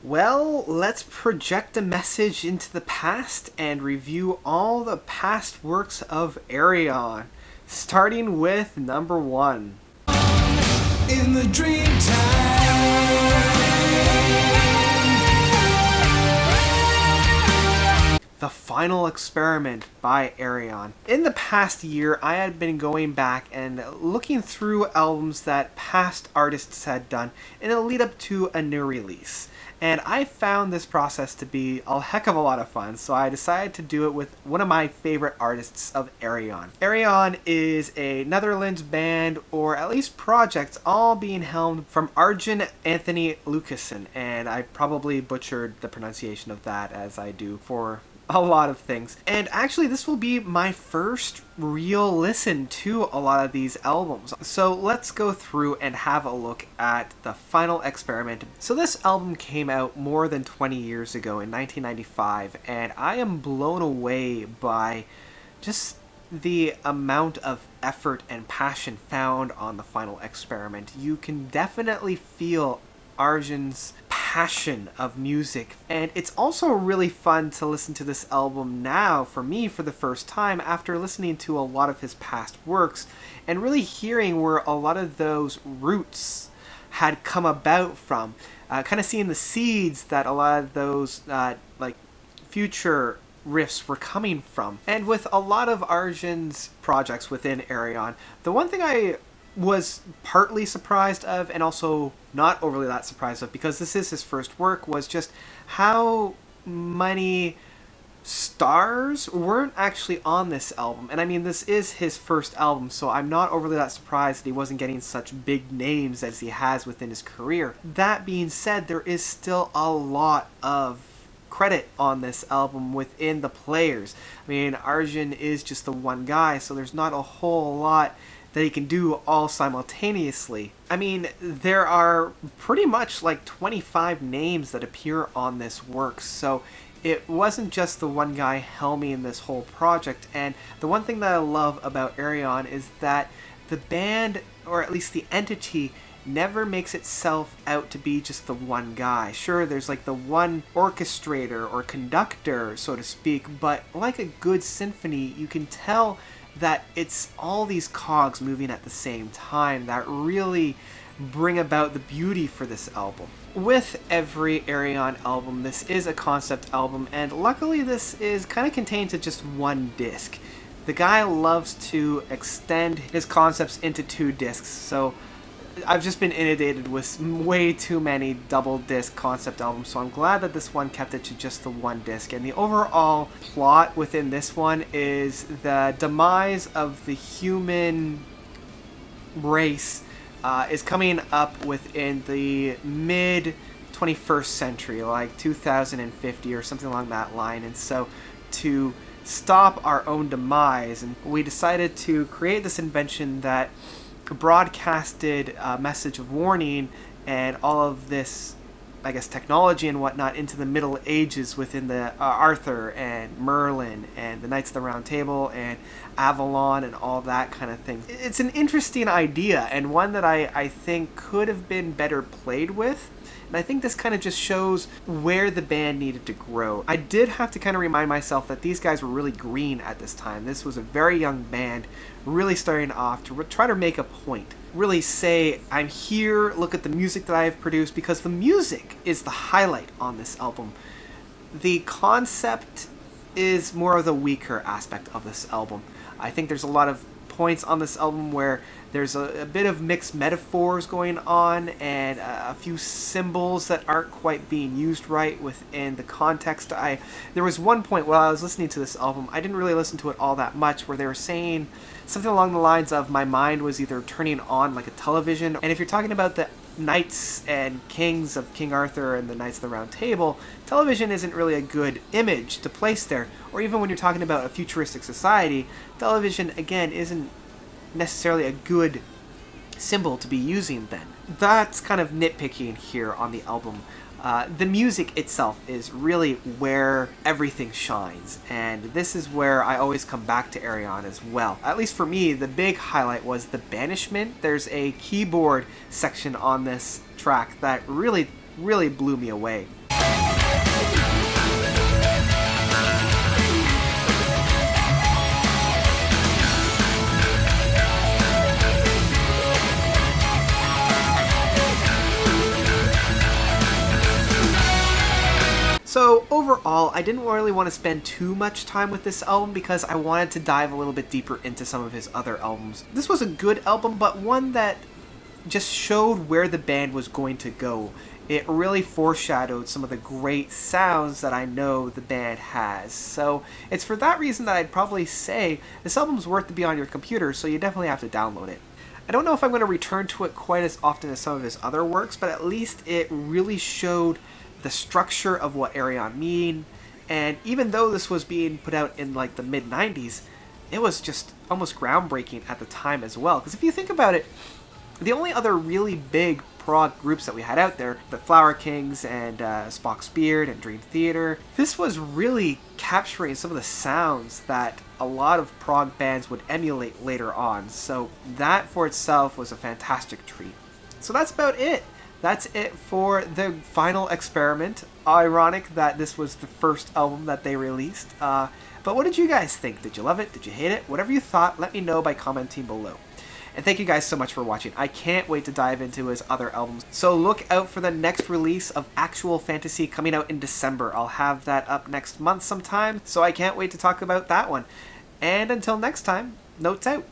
Well, let's project a message into the past and review all the past works of Ayreon, starting with number 1. In the dream time. The Final Experiment by Ayreon. In the past year, I had been going back and looking through albums that past artists had done in a lead up to a new release. And I found this process to be a heck of a lot of fun, so I decided to do it with one of my favorite artists of Ayreon. Ayreon is a Netherlands band, or at least project, all being helmed from Arjen Anthony Lucassen, and I probably butchered the pronunciation of that as I do for a lot of things. And actually this will be my first real listen to a lot of these albums. So let's go through and have a look at The Final Experiment. So this album came out more than 20 years ago in 1995, and I am blown away by just the amount of effort and passion found on The Final Experiment. You can definitely feel Arjen's passion of music, and it's also really fun to listen to this album now for me for the first time after listening to a lot of his past works and really hearing where a lot of those roots had come about from, kind of seeing the seeds that a lot of those like future riffs were coming from. And with a lot of Arjen's projects within Ayreon, the one thing I was partly surprised of, and also not overly that surprised of, because this is his first work, was just how many stars weren't actually on this album. And I mean, this is his first album, so I'm not overly that surprised that he wasn't getting such big names as he has within his career. That being said, there is still a lot of credit on this album within the players. I mean, Arjen is just the one guy, so there's not a whole lot that he can do all simultaneously. I mean, there are pretty much like 25 names that appear on this work, so it wasn't just the one guy helming this whole project. And the one thing that I love about Ayreon is that the band, or at least the entity, never makes itself out to be just the one guy. Sure, there's like the one orchestrator or conductor, so to speak, but like a good symphony, you can tell that it's all these cogs moving at the same time that really bring about the beauty for this album. With every Ayreon album, this is a concept album, and luckily this is kind of contained to just one disc. The guy loves to extend his concepts into 2 discs, so I've just been inundated with way too many double disc concept albums, so I'm glad that this one kept it to just the 1 disc. And the overall plot within this one is the demise of the human race is coming up within the mid 21st century, like 2050 or something along that line. And so to stop our own demise, and we decided to create this invention that broadcasted a message of warning and all of this, I guess, technology and whatnot into the Middle Ages within the Arthur and Merlin and the Knights of the Round Table and Avalon and all that kind of thing. It's an interesting idea, and one that I think could have been better played with. And I think this kind of just shows where the band needed to grow. I did have to kind of remind myself that these guys were really green at this time. This was a very young band, really starting off to try to make a point. Really say, I'm here, look at the music that I have produced, because the music is the highlight on this album. The concept is more of the weaker aspect of this album. I think there's a lot of points on this album where there's a bit of mixed metaphors going on and a few symbols that aren't quite being used right within the context. There was one point while I was listening to this album, I didn't really listen to it all that much, where they were saying something along the lines of my mind was either turning on like a television. And if you're talking about the knights and kings of King Arthur and the Knights of the Round Table, television isn't really a good image to place there. Or even when you're talking about a futuristic society, television, again, isn't necessarily a good symbol to be using then. That's kind of nitpicking here on the album. The music itself is really where everything shines, and this is where I always come back to Ayreon as well. At least for me, the big highlight was the banishment. There's a keyboard section on this track that really blew me away. So overall, I didn't really want to spend too much time with this album because I wanted to dive a little bit deeper into some of his other albums. This was a good album, but one that just showed where the band was going to go. It really foreshadowed some of the great sounds that I know the band has. So it's for that reason that I'd probably say this album's worth to be on your computer, so you definitely have to download it. I don't know if I'm going to return to it quite as often as some of his other works, but at least it really showed the structure of what Ayreon mean, and even though this was being put out in like the mid 90s, it was just almost groundbreaking at the time as well. Because if you think about it, the only other really big prog groups that we had out there, the Flower Kings and Spock's Beard and Dream Theater, this was really capturing some of the sounds that a lot of prog bands would emulate later on. So that for itself was a fantastic treat. So that's about it. That's it for the final experiment. Ironic that this was the first album that they released. But what did you guys think? Did you love it? Did you hate it? Whatever you thought, let me know by commenting below. And thank you guys so much for watching. I can't wait to dive into his other albums. So look out for the next release of Actual Fantasy coming out in December. I'll have that up next month sometime, so I can't wait to talk about that one. And until next time, notes out.